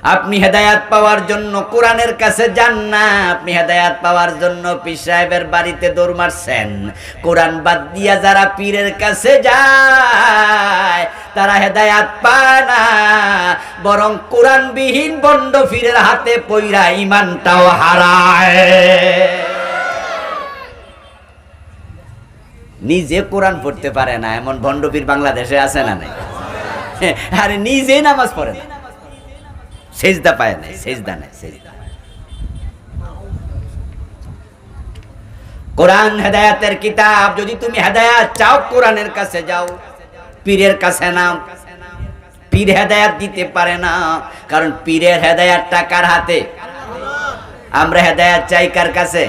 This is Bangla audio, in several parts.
আপনি হেদায়াত পাওয়ার জন্য কোরআনের কাছে যান না, আপনি হেদায়াত পাওয়ার জন্য পীর সাহেবের বাড়িতে দৌড় মারছেন। কোরআন বাদ দিয়া যারা পীরের কাছে যায় তারা হেদায়াত পায় না, বরং কোরআনবিহীন বন্ড পীরের হাতে পইরা ঈমানটাও হারায়। নিজে কোরআন পড়তে পারে না এমন ভণ্ড পীর বাংলাদেশে আছে না নাই? আরে নিজে নামাজ পড়ে না, সেজদা পায় নাই, সেজদা নাই, সেজদা। কোরআন হেদায়েতের কিতাব, যদি তুমি হেদায়েত চাও কোরআনের কাছে যাও, পীরের কাছে নাও। পীর হেদায়েত দিতে পারে না, কারণ পীরের হেদায়েতটা কার হাতে? আমরা হেদায়েত চাই কার কাছে?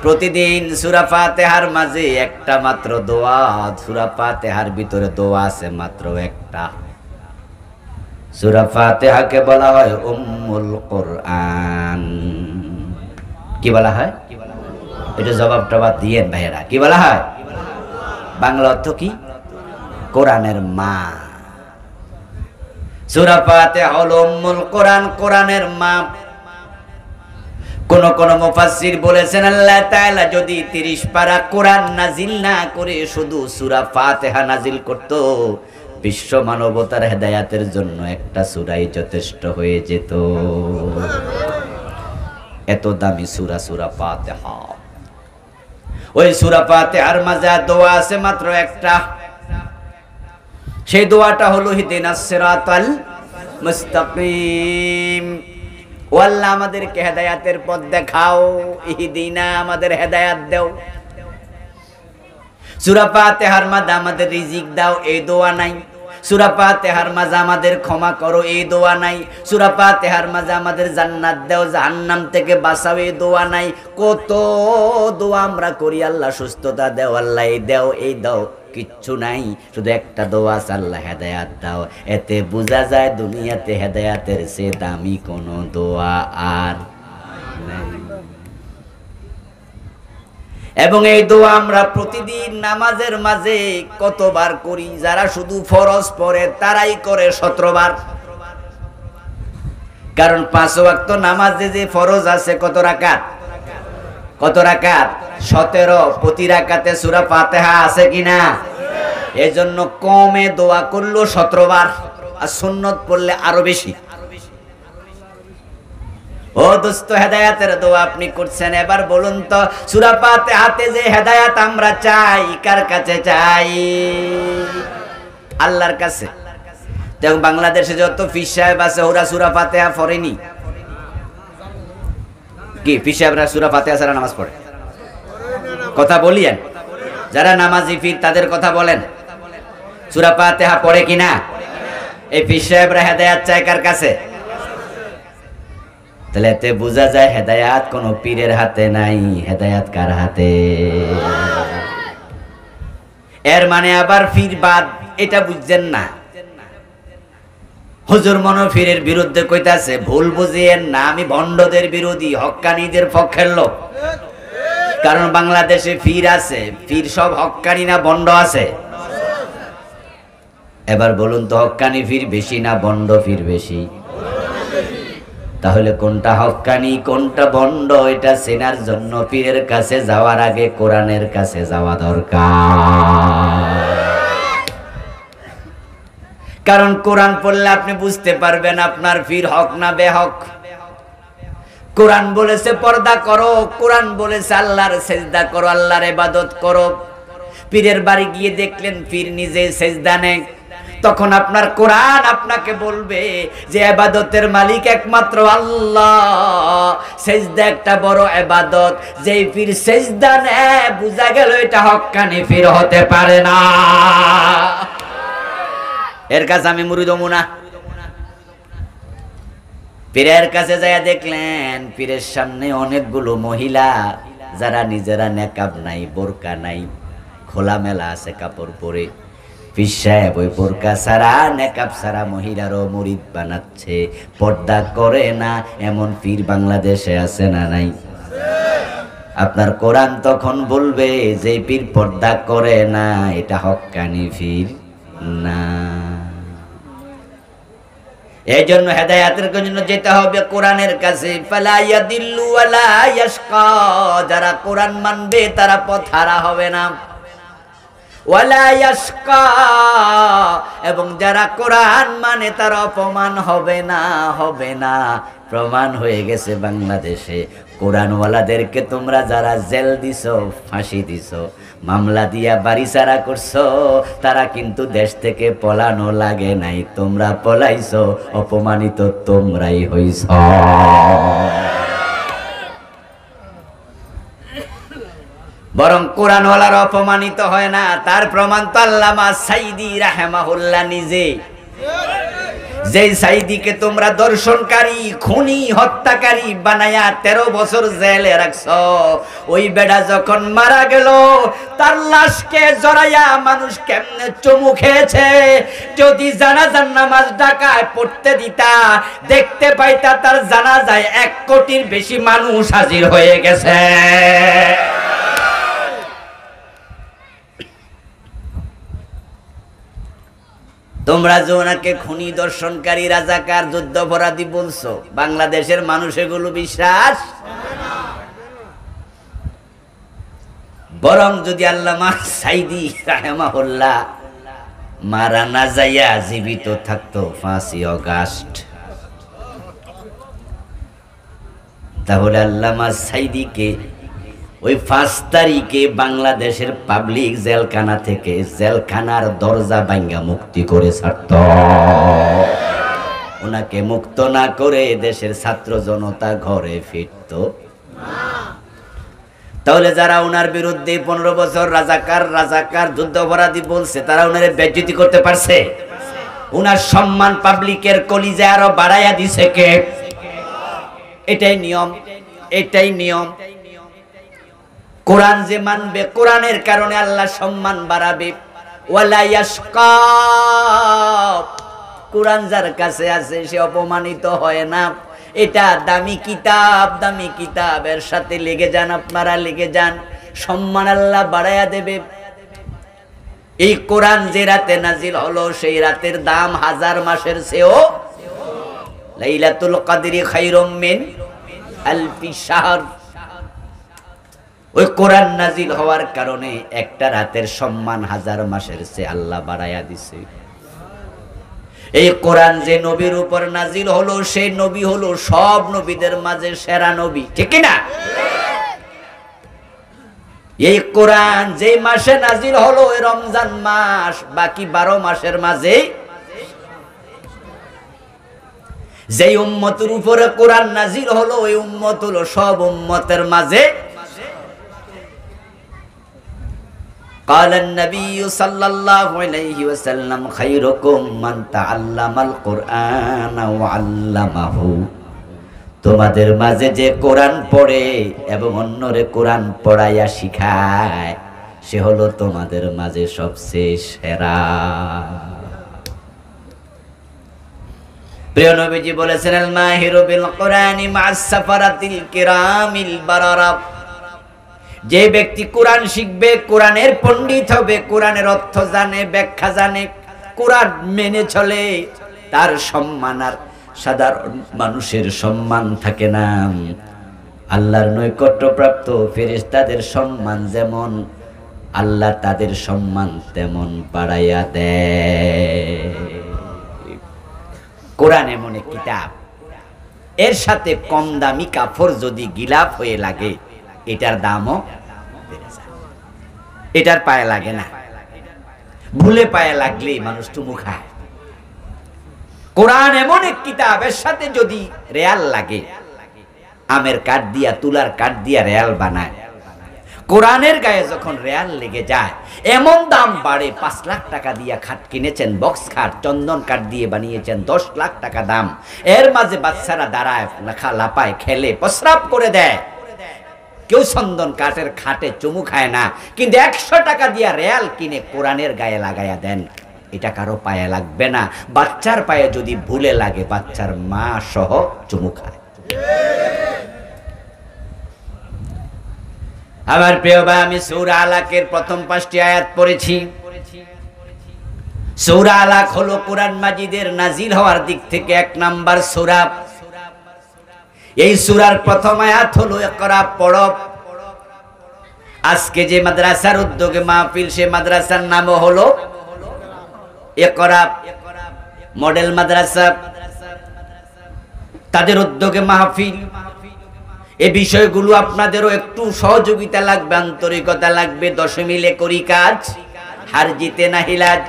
প্রতিদিন সূরা ফাতিহার মাঝে একটা মাত্র দোয়া, সূরা ফাতিহার ভিতরে দোয়া আছে মাত্র একটা। সূরা ফাতিহাকে বলা হয় উম্মুল কোরআন। কি বলা হয়? এটা জবাবটা দিয়েন ভাইয়েরা, কি বলা হয়? বাংলা অর্থ কি? কোরআনের মা। সূরা ফাতিহা হলো উম্মুল কোরআন, কোরআনের মা। কোন কোন মুফাসসির বলেছেন আল্লাহ তাআলা যদি 30 পারা কোরআন নাজিল না করে শুধু সূরা ফাতিহা নাজিল করত, বিশ্ব মানবতার হেদায়াতের জন্য একটা সূরাই যথেষ্ট হয়ে যেত। এত দামি সূরা সূরা ফাতিহা। ওই সূরা ফাতিহার মাঝে দোয়া আছে মাত্র একটা। সেই দোয়াটা হলো ইহদিনাস সিরাতাল মুস্তাকিম। ও আল্লাহ আমাদেরকে হেদায়াতের পথ দেখাও, ইহদিনা আমাদের হেদায়াত দাও। সূরা ফাতিহার মাঝে আমাদের রিজিক দাও, এই দোয়া নাই। সূরা ফাতিহার মাঝে আমাদের ক্ষমা করো, এই দোয়া নাই। সূরা ফাতিহার মাঝে আমাদের জান্নাত দাও, জাহান্নাম থেকে বাঁচাও, এই দোয়া নাই। কত দোয়া আমরা করি, আল্লাহ সুস্থতা দাও, আল্লাহ এই দাও, এই দাও, কিচ্ছু নাই। শুধু একটা দোয়া আছে, আল্লাহ হেদায়াত দাও। এতে বোঝা যায় দুনিয়াতে হেদায়াতের চেয়ে দামি কোনো দোয়া আর নাই। এবং এই দোয়া আমরা প্রতিদিন নামাজের মাঝে কতবার করি? যারা শুধু ফরজ পড়ে তারাই করে 17 বার। কারণ 5 ওয়াক্ত নামাজে যে ফরজ আছে কত রাকাত? কত রাকাত? 17। প্রতি রাকাতে সূরা ফাতিহা আছে কিনা? এজন্য কমে দোয়া করলো 17 বার, আর সুন্নত পড়লে আরো বেশি। ও দোস্ত, হেদায়াতের দোয়া আপনি করছেন, এবার বলুন তো সূরা ফাতিহাতে যে হেদায়াত আমরা চাই, কার কাছে চাই? আল্লাহর কাছে। দেখুন বাংলাদেশে যত পীর সাহেব আছে ওরা সূরা ফাতিহা পড়েনি কি? পীর সাহেবরা সূরা ফাতিহা ছাড়া নামাজ পড়ে? কথা বলিয়েন, যারা নামাজি পীর তাদের কথা বলেন, সূরা ফাতিহা পড়ে কিনা? এই পীর সাহেবরা হেদায়াত চায় কার কাছে? তাহলে এতে বোঝা যায় হেদায়াত কোন পীরের হাতে নাই, হেদায়াত কার হাতে? এর মানে আবার পীর বাদ, এটা বুঝছেন না। হুজুর মনে পীরের বিরুদ্ধে কইতাছে, ভুল বুঝিয়েন না, আমি ভণ্ডদের বিরোধী, হক্কানীদের পক্ষের লোক। কারণ বাংলাদেশে পীর আছে, পীর সব হক্কানি না ভণ্ড আছে? এবার বলুন তো হক্কানি পীর বেশি না ভণ্ড পীর বেশি? তাহলে কোনটা হক্কানি কোনটা ভণ্ড এটা চেনার জন্য পীরের কাছে যাওয়ার আগে কোরআনের কাছে যাওয়া দরকার। কারণ কোরআন পড়লে আপনি বুঝতে পারবেন আপনার পীর হক না বেহক। কোরআন বলেছে পর্দা করো, কোরআন বলেছে আল্লাহর সেজদা করো, আল্লাহর ইবাদত করো। পীরের বাড়ি গিয়ে দেখলেন পীর নিজে সেজদা নেয়, তখন আপনার কোরআন আপনাকে বলবে যে ইবাদতের মালিক একমাত্র আল্লাহ, সেজদা একটা বড় ইবাদত। যেই পীর সেজদা নেয় বুঝা গেল এটা হক্কানি পীর হতে পারে না। এর কাছে আমি মুরিদ হবো না। পীরের কাছে যাইয়া দেখলেন পীরের সামনে অনেকগুলো মহিলা যারা নিজেরা নেকাব নাই, বোরকা নাই, খোলামেলা আছে কাপড় পরে। পীর সাহেব ওই বোরকা ছাড়া নেকাব ছাড়া মহিলারও মুরিদ বানাচ্ছে, পর্দা করে না। এমন পীর বাংলাদেশে আছে না নাই? আপনার কোরআন তখন বলবে যে পীর পর্দা করে না এটা হক্কানি পীর না। এই জন্য হেদায়াতের জন্য যেতে হবে কোরআনের কাছে। ফালা ইয়াদিল্লু ওয়ালা ইয়াশকা, যারা কোরআন মানবে তারা পথহারা হবে না। ওয়ালা ইয়াশকা, এবং যারা কোরআন মানে তারা অপমান হবে না, হবে না। প্রমাণ হয়ে গেছে বাংলাদেশে কোরআনওয়ালাদেরকে তোমরা যারা জেল দিছো, ফাঁসি দিছো, মামলা দিয়া বাড়িছাড়া করছো, তারা কিন্তু দেশ থেকে পলানো লাগে নাই, তোমরা পলাইছো, অপমানিত তোমরাই হইছ। বরং কোরআনওয়ালার অপমানিত হয় না, তার প্রমাণ তো আল্লামা সাইদি রাহিমাহুল্লাহ নিজে। যেই সাইদিকে তোমরা দর্শনকারী, খুনি, হত্যাকারী বানায়া 13 বছর জেলে রাখছো, ওই বেড়া যখন মারা গেল তার লাশকে জড়াইয়া মানুষ কেমনে চুমু খেয়েছে, যদি জানাজার নামাজ ঢাকায় পড়তে দিতা, দেখতে পাইতা তার জানাজায় 1 কোটির বেশি মানুষ হাজির হয়ে গেছে। তোমরা যে ওনাকে খুনি, দর্শনকারী, রাজাকার, যুদ্ধাপরাধী বলছো, বাংলাদেশের মানুষ এগুলো বিশ্বাস বরং যদি আল্লামা সাইদি রাহিমাহুল্লাহ মারা না যাইয়া জীবিত থাকতো 5ই আগস্ট, তাহলে আল্লামা সাইদিকে ওই 5 তারিখে বাংলাদেশের পাবলিক জেলখানা থেকে, জেলখানার দরজা ভাঙা মুক্তি করে ছাড়ত। ওনাকে মুক্ত না করে দেশের ছাত্র জনতা ঘরে ফিরত। তাহলে যারা ওনার বিরুদ্ধে 15 বছর রাজাকার রাজাকার যুদ্ধাপরাধী বলছে, তারা ওনারে বেইজ্জতি করতে পারছে? ওনার সম্মান পাবলিকের কলিজা আরো বাড়াইয়া দিছে কে? এটাই নিয়ম, এটাই নিয়ম। কোরআন যে মানবে, কোরআনের কারণে আল্লাহ সম্মান বাড়াবে। ওয়ালা ইয়াশকা, কোরআন যার কাছে আছে সে অপমানিত হয় না। এটা দামি কিতাব, দামি কিতাবের সাথে লেগে যান, আপনারা লেগে যান, সম্মান আল্লাহ বাড়াইয়া দেবে। এই কোরআন যে রাতে নাজিল হলো, সেই রাতের দাম 1000 মাসের চেয়েও। লাইলাতুল কদরি খায়রুম মিন আলফি শাহর। ওই কোরআন নাজিল হওয়ার কারণে একটা রাতের সম্মান 1000 মাসের চেয়ে আল্লাহ বাড়াইয়া দিছে। এই কোরআন যে নবীর উপর নাজিল হলো, সেই নবী হলো সব নবীদের মাঝে সেরা নবী, ঠিক না? এই কোরআন যে মাসে নাজিল হলো, ওই রমজান মাস, বাকি 12 মাসের মাঝে যেই উম্মতের উপরে কোরআন নাজিল হলো, ওই উম্মত হলো সব উম্মতের মাঝে। قال النبي صلى الله عليه وسلم خيركم من تعلم القرآن وعلمه। তোমাদের মাঝে যে কোরআন পড়ে এবং অন্যরে কোরআন পড়াইয়া শিখায়, সে হলো তোমাদের মাঝে সবচেয়ে সেরা। প্রিয় নবীজি বলেছেন, আল মাহিরু বিল কোরআনি মা'আস সাফারাতিল কিরামিল বারারা। যে ব্যক্তি কোরআন শিখবে, কোরআনের পণ্ডিত হবে, কোরআনের অর্থ জানে, ব্যাখ্যা জানে, কোরআন মেনে চলে, তার সম্মান আর সাধারণ মানুষের সম্মান থাকে না। আল্লাহর নৈকট্যপ্রাপ্ত ফেরেশতাদের সম্মান যেমন, আল্লাহ তাদের সম্মান তেমন বাড়াইয়া দেয়। কোরআন এমন এক কিতাব, এর সাথে কম দামি কাপড় যদি গিলাফ হয়ে লাগে, এটার দামও বেড়ে যায়। এটার পায়ে লাগে না, ভুলে পায়ে লাগলেই মানুষ চুমু খায়। কোরআন এমন এক কিতাব, এর সাথে যদি রেয়াল লাগে, আমের কাঠ দিয়া, তুলার কাঠ দিয়া রেয়াল বানায়, কোরআনের গায়ে যখন রেয়াল লেগে যায়, এমন দাম বাড়ে। 5 লাখ টাকা দিয়া খাট কিনেছেন, বক্স খাট, চন্দন কাঠ দিয়ে বানিয়েছেন, 10 লাখ টাকা দাম। এর মাঝে বাচ্চারা দাঁড়ায়, লাফায়, খেলে, প্রস্রাব করে দেয়। কেউ চন্দন কাঠের খাটে চুমু খায় না, কিন্তু 100 টাকা দিয়া রেয়াল কিনে কোরআনের গায়ে লাগাইয়া দেন, এটা কারো পায়ে লাগবে না। বাচ্চার পায়ে যদি ভুলে লাগে, বাচ্চার মা সহ চুমু খায়। আমার প্রিয় ভাই, আমি সূরা আলাকের প্রথম 5টি আয়াত পড়েছি। সূরা আলাক হলো কোরআন মাজিদের নাজিল হওয়ার দিক থেকে 1 নাম্বার সূরা। এই সূরার প্রথম আয়াত হলো ইকরা পড়ো। আজকে যে মাদ্রাসার উদ্যোগে মাহফিল, সে মাদ্রাসার নাম হলো ইকরা মডেল মাদ্রাসা। তাদের উদ্যোগে মাহফিল। এই বিষয়গুলো আপনাদেরও একটু সহযোগিতা লাগবে, আন্তরিকতা লাগবে। 10 মিলে করি কাজ, হার জিতে না হিলাজ।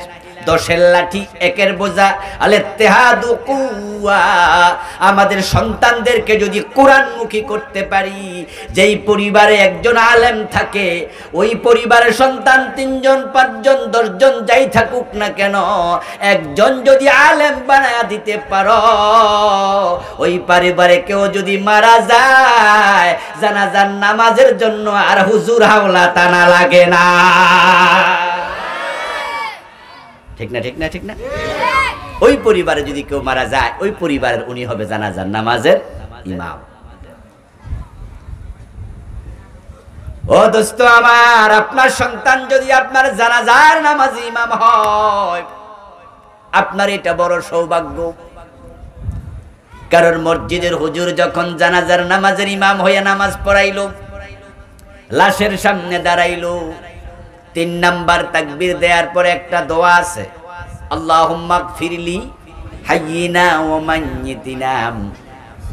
10 লাঠি 1 বোঝা, আল ইত্তেহাদু কুওয়া। আমাদের সন্তানদেরকে যদি কোরআনমুখী করতে পারি, যেই পরিবারে একজন আলেম থাকে, ওই পরিবারের সন্তান 3 জন 5 জন 10 জন যাই থাকুক না কেন, একজন যদি আলেম বানায়া দিতে পারো, ওই পরিবারে কেউ যদি মারা যায়, জানাজার নামাজের জন্য আর হুজুর হাওলা টানা লাগে না। ঠিক না, ঠিক না, ঠিক না? ওই পরিবারে যদি কেউ মারা যায়, ওই পরিবারের উনি হবে জানাজার নামাজের ইমাম। ও দোস্ত আমার, আপনার সন্তান যদি আপনার জানাজার নামাজ ইমাম হয়, আপনার এটা বড় সৌভাগ্য। কারণ মসজিদের হুজুর যখন জানাজার নামাজের ইমাম হয়ে নামাজ পড়াইলো, লাশের সামনে দাঁড়াইলো, 3 নাম্বার তাকবীর দেওয়ার পরে একটা দোয়া আছে, আল্লাহুম্মা গফিরলি হাইয়িনা ওয়া মাইয়িতিনা।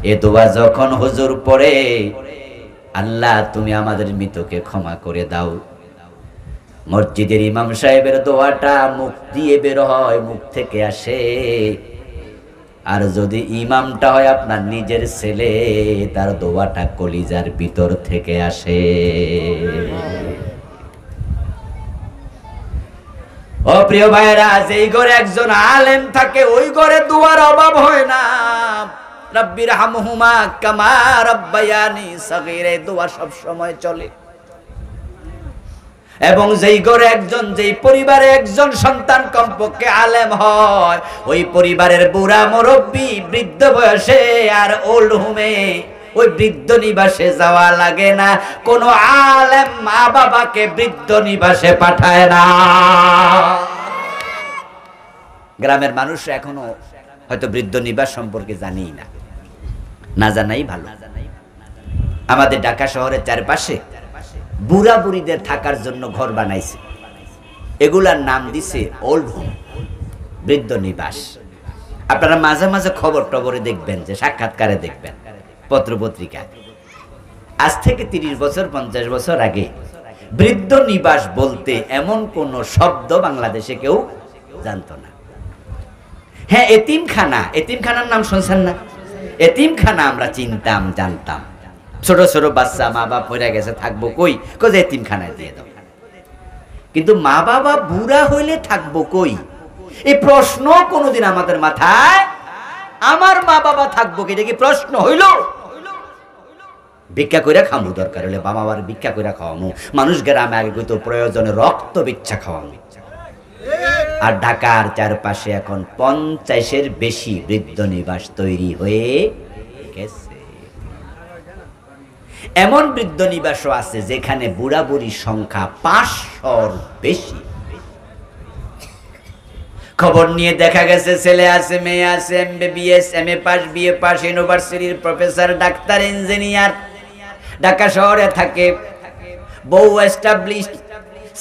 এই দোয়া যখন হুজুর পড়ে, আল্লাহ তুমি আমাদের মৃতকে ক্ষমা করে দাও, মসজিদের ইমাম সাহেবের দোয়াটা মুখ দিয়ে বের হয়, মুখ থেকে আসে। আর যদি ইমামটা হয় আপনার নিজের ছেলে, তার দোয়াটা কলিজার ভিতর থেকে আসে। ও প্রিয় ভাইরা, যেই ঘরে একজন আলেম থাকে, ওই ঘরে দোয়ার অভাব হয় না। রব্বির হামহুমা কামা রব্বায়ানি সগীরা, দোয়া সব সময় চলে। এবং যেই ঘরে একজন, যেই পরিবারে একজন সন্তান কমপক্ষে আলেম হয়, ওই পরিবারের বুড়া মুরব্বি বৃদ্ধ বয়সে আর ওল্ড হোমে, ওই বৃদ্ধ নিবাসে যাওয়া লাগে না। কোন আলেম মা বাবাকে বৃদ্ধ নিবাসে পাঠায় না। গ্রামের মানুষ এখনো হয়তো বৃদ্ধ নিবাস সম্পর্কে জানি না, না জানাই ভালো। আমাদের ঢাকা শহরের চারপাশে বুড়া বুড়িদের থাকার জন্য ঘর বানাইছে, এগুলার নাম দিছে ওল্ড হোম, বৃদ্ধ নিবাস। আপনারা মাঝে মাঝে খবর টবরে দেখবেন, যে সাক্ষাৎকারে দেখবেন, পত্রপত্রিকা। আজ থেকে 30 বছর 50 বছর আগে বৃদ্ধ নিবাস বলতে এমন কোন শব্দ বাংলাদেশে কেউ জানতো না। হ্যাঁ, এতিমখানা, এতিমখানার নাম শুনছেন না? এতিমখানা আমরা চিনতাম, জানতাম। ছোট ছোট বাচ্চা, মা বাবা মরে গেছে, থাকবো কই? কই এতিমখানায় দিয়ে দাও। কিন্তু মা বাবা বুড়া হইলে থাকবো কই, এই প্রশ্ন কোনোদিন আমাদের মাথায়, আমার মা বাবা থাকবো কি, এটা কি প্রশ্ন হইল? ভিক্ষা কইরা খামু, দরকার হলে বাবা মার ভিক্ষা কইরা খাওয়ামু। মানুষ গ্রামে আগে কইতো প্রয়োজনে রক্ত ভিক্ষা খাওয়ামু। আর ঢাকার চারপাশে এখন 50-এর বেশি বৃদ্ধ নিবাস তৈরি হয়ে গেছে। এমন বৃদ্ধ নিবাসও আছে যেখানে বুড়া বুড়ির সংখ্যা 500-র বেশি। খবর নিয়ে দেখা গেছে, ছেলে আছে, মেয়ে আছে, MBBS, MA pass, BA pass, ইউনিভার্সিটির প্রফেসর, ডাক্তার, ইঞ্জিনিয়ার, ঢাকা শহরে থাকে। বউ এস্টাবলিশড,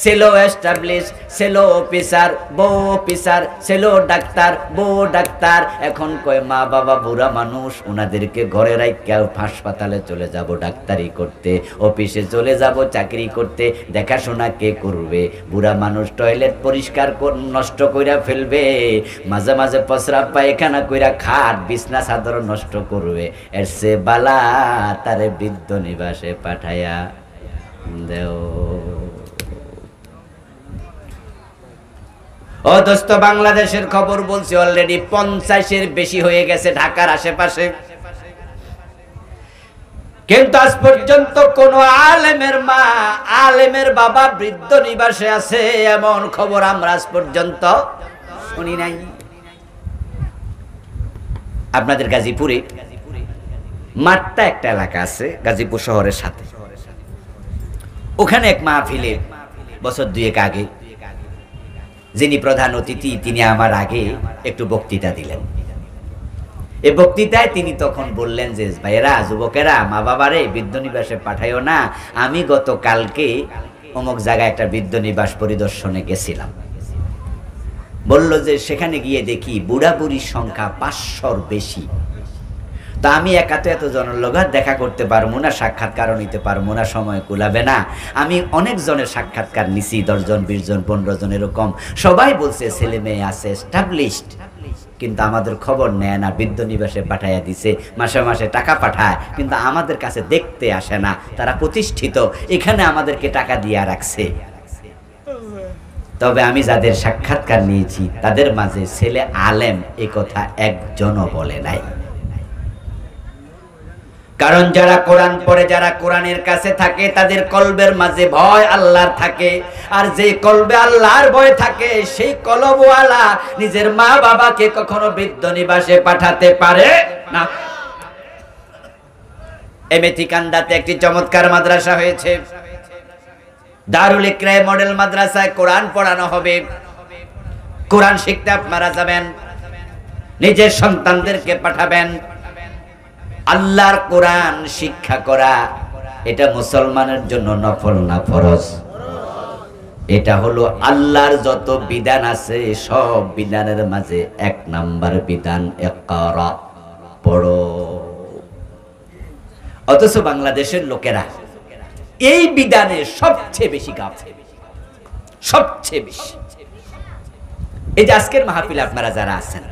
ছেলে এস্টাবলিশ, ছেলে অফিসার, বউ অফিসার, ছেলে ডাক্তার, বউ ডাক্তার। এখন কয় মা বাবা বুড়া মানুষ, ওনাদেরকে ঘরে রাইখা হাসপাতালে চলে যাব ডাক্তারি করতে, অফিসে চলে যাব চাকরি করতে, দেখাশোনা কে করবে? বুড়া মানুষ টয়লেট পরিষ্কার নষ্ট কইরা ফেলবে, মাঝে মাঝে পসরা পায়খানা কইরা খাট বিছনা চাদর নষ্ট করবে। এর সে বালা তারে বৃদ্ধ নিবাসে পাঠায়া দেও। ও দোস্ত, বাংলাদেশের খবর বলছি, অলরেডি 50-এর বেশি হয়ে গেছে ঢাকার আশেপাশে। কিন্তু আজ পর্যন্ত কোন আলেমের মা, আলেমের বাবা বৃদ্ধ নিবাসে আছে, এমন খবর আমরা আজ পর্যন্ত শুনি নাই। আপনাদের গাজীপুরে মাঠটা একটা এলাকা আছে, গাজীপুর শহরের সাথে। ওখানে এক মাহফিলে বছর 2 আগে যিনি প্রধান অতিথি তিনি আমার আগে একটু বক্তৃতা দিলেন। এই বক্তৃতায় তিনি তখন বললেন যে ভাইয়েরা, যুবকেরা, মা বাবারে বৃদ্ধ নিবাসে পাঠাইও না। আমি গতকালকে অমুক জায়গায় একটা বৃদ্ধ নিবাস পরিদর্শনে গেছিলাম। বলল যে সেখানে গিয়ে দেখি বুড়া বুড়ির সংখ্যা 500-র বেশি। তা আমি একা তো এত জনের লোক দেখা করতে পারবো না, সাক্ষাৎকারও নিতে পারবো না, সময় কুলাবে না। আমি অনেক জনের সাক্ষাৎকার নিছি, 10 জন 20 জন 15 জন এরকম। সবাই বলছে ছেলে মেয়ে আছে, এস্টাবলিশড, কিন্তু আমাদের খবর নেয় না। বৃদ্ধ নিবাসে পাঠাইয়া দিছে, মাসে মাসে টাকা পাঠায়, কিন্তু আমাদের কাছে দেখতে আসে না। তারা প্রতিষ্ঠিত, এখানে আমাদেরকে টাকা দিয়ে রাখছে। তবে আমি যাদের সাক্ষাৎকার নিয়েছি তাদের মাঝে ছেলে আলেম এই কথা একজনও বলে নাই। কারণ যারা কোরআন পড়ে, যারা কোরআনের কাছে থাকে, তাদের কলবের মাঝে ভয় আল্লাহর থাকে। আর যে কলবে আল্লাহর ভয় থাকে সেই কলবওয়ালা নিজের মা বাবাকে কখনো বৃদ্ধ নিবাসে পাঠাতে পারে না। এমেথিকান্দাতে একটি চমৎকার মাদ্রাসা হয়েছে, দারুল ইকরাম মডেল মাদ্রাসায় কোরআন পড়ানো হবে। কোরআন শিখতে আপনারা যাবেন, নিজের সন্তানদেরকে পাঠাবেন। আল্লাহর কোরআন শিক্ষা করা এটা মুসলমানের জন্য নফল না ফরজ? এটা হলো আল্লাহর যত বিধান আছে সব বিধানের মাঝে 1 নাম্বার বিধান ইকরা, পড়ো। অথচ বাংলাদেশের লোকেরা এই বিধানে সবচেয়ে বেশি গাফেল, সবচেয়ে বেশি। এই যে আজকের মাহফিলে আপনারা যারা আছেন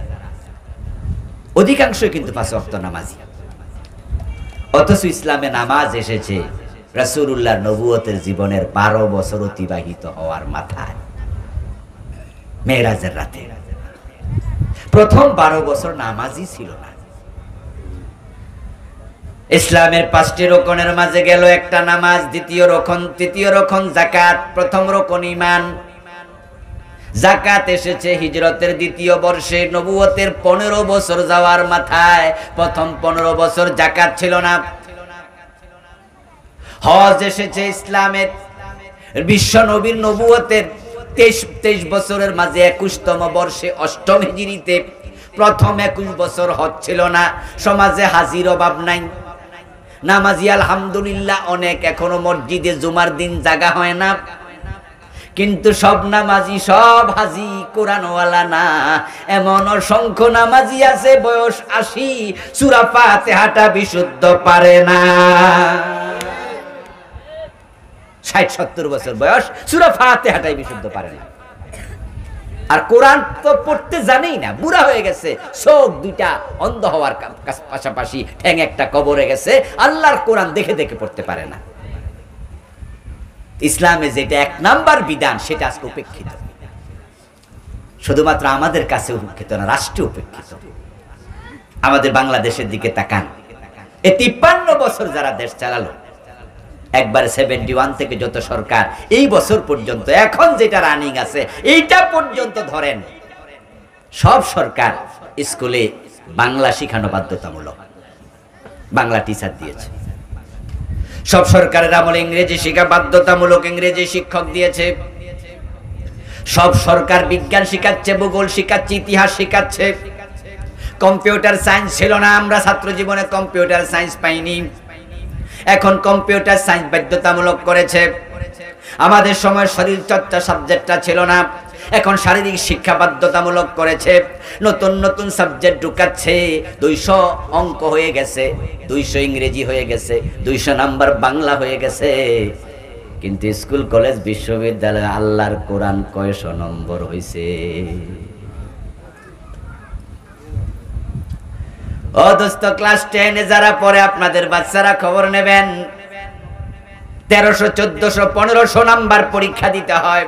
অধিকাংশই কিন্তু 5 ওয়াক্ত নামাজি, অথচ ইসলামে নামাজ এসেছে রাসূলুল্লাহর নবুয়তের জীবনের 12 বছর অতিবাহিত হওয়ার মাথায়, মেরাজের রাতে। প্রথম 12 বছর নামাজই ছিল না। ইসলামের 5টি রকনের মাঝে গেল একটা নামাজ, তৃতীয় রকন যাকাত, প্রথম রকন ঈমান। যাকাত এসেছে হিজরতের 2য় বর্ষে, নবুয়তের 15 বছর যাওয়ার মাথায়। প্রথম 15 বছর যাকাত ছিল না। হজ এসেছে ইসলামের বিশ্ব নবীর নবুয়তের 23 বছরের মাঝে 21তম বর্ষে 8ম হিজরিতে। প্রথম 21 বছর হজ ছিল না। সমাজে হাজির অভাব নাই, নামাজি আলহামদুলিল্লাহ অনেক, এখনো মসজিদে জুমার দিন জাগা হয় না। কিন্তু সব নামাজি, সব হাজি কোরআনওয়ালা না। এমন অসংখ্য নামাজি আছে বয়স 80, সূরা ফাতিহাটা বিশুদ্ধ পারে না। 60-70 বছর বয়স, সূরা ফাতিহাটাই বিশুদ্ধ পারে না। আর কোরআন তো পড়তে জানেই না, বুড়া হয়ে গেছে, চোখ 2টা অন্ধ হওয়ার পাশাপাশি ঠ্যাং একটা কবরে গেছে, আল্লাহর কোরআন দেখে দেখে পড়তে পারে না। ইসলামে যেটা 1 নাম্বার বিধান সেটা আজকে উপেক্ষিত। শুধুমাত্র আমাদের কাছে উপেক্ষিত না, রাষ্ট্রে উপেক্ষিত। আমাদের বাংলাদেশের দিকে তাকান, এই 53 বছর যারা দেশ চালালো, একবারে 71 থেকে যত সরকার এই বছর পর্যন্ত এখন যেটা রানিং আছে এইটা পর্যন্ত ধরেন, সব সরকার স্কুলে বাংলা শিখানো বাধ্যতামূলক, বাংলা টিচার দিয়েছে। সব সরকারের আমলে ইংরেজি শিক্ষা বাধ্যতামূলক, ইংরেজি শিক্ষক দিয়েছে। সব সরকার বিজ্ঞান শিখাচ্ছে, ভূগোল শিখাচ্ছে, ইতিহাস শিখাচ্ছে। কম্পিউটার সায়েন্স ছিল না, আমরা ছাত্র জীবনে কম্পিউটার সায়েন্স পাইনি। এখন কম্পিউটার সায়েন্স বাধ্যতামূলক করেছে। আমাদের সময় শরীর চর্চা সাবজেক্টটা ছিল না, এখন শারীরিক শিক্ষা বাধ্যতামূলক করেছে। নতুন নতুন সাবজেক্ট ঢুকাচ্ছে, 200 অঙ্ক হয়ে গেছে, 200 ইংরেজি হয়ে গেছে, 200 নাম্বার বাংলা হয়ে গেছে। কিন্তু স্কুল কলেজ বিশ্ববিদ্যালয়ে আল্লাহর কোরআন কয়শো নম্বর হয়েছে? ও দোস্ত, ক্লাস 10-এ যারা পড়ে আপনাদের বাচ্চারা খবর নেবেন, 1300, 1400, 1500 নাম্বার পরীক্ষা দিতে হয়।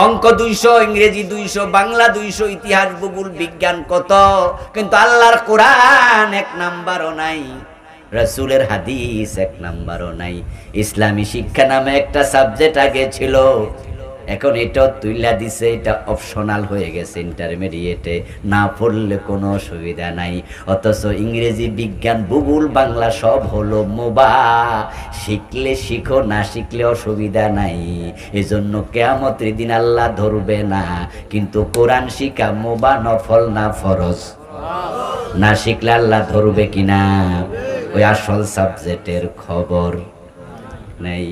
অঙ্ক 200, ইংরেজি 200, বাংলা 200, ইতিহাস ভূগোল বিজ্ঞান কত, কিন্তু আল্লাহর কোরআন 1 নাম্বারও নাই, রাসূলের হাদিস 1 নাম্বারও নাই। ইসলামী শিক্ষা নামে একটা সাবজেক্ট আগে ছিল, এখন এটাও তুইলা দিছে, এটা অপশনাল হয়ে গেছে ইন্টারমিডিয়েটে, না পড়লে কোনো অসুবিধা নাই। অথচ ইংরেজি, বিজ্ঞান, ভূগোল, বাংলা সব হলো মোবা। শিখলে শিখো, না শিখলে অসুবিধা নাই। এজন্য কিয়ামতের দিন আল্লাহ ধরবে না। কিন্তু কোরআন শিখা মোবা, নফল না ফরজ। না শিখলে আল্লাহ ধরবে কিনা, ওই আসল সাবজেক্টের খবর নেই।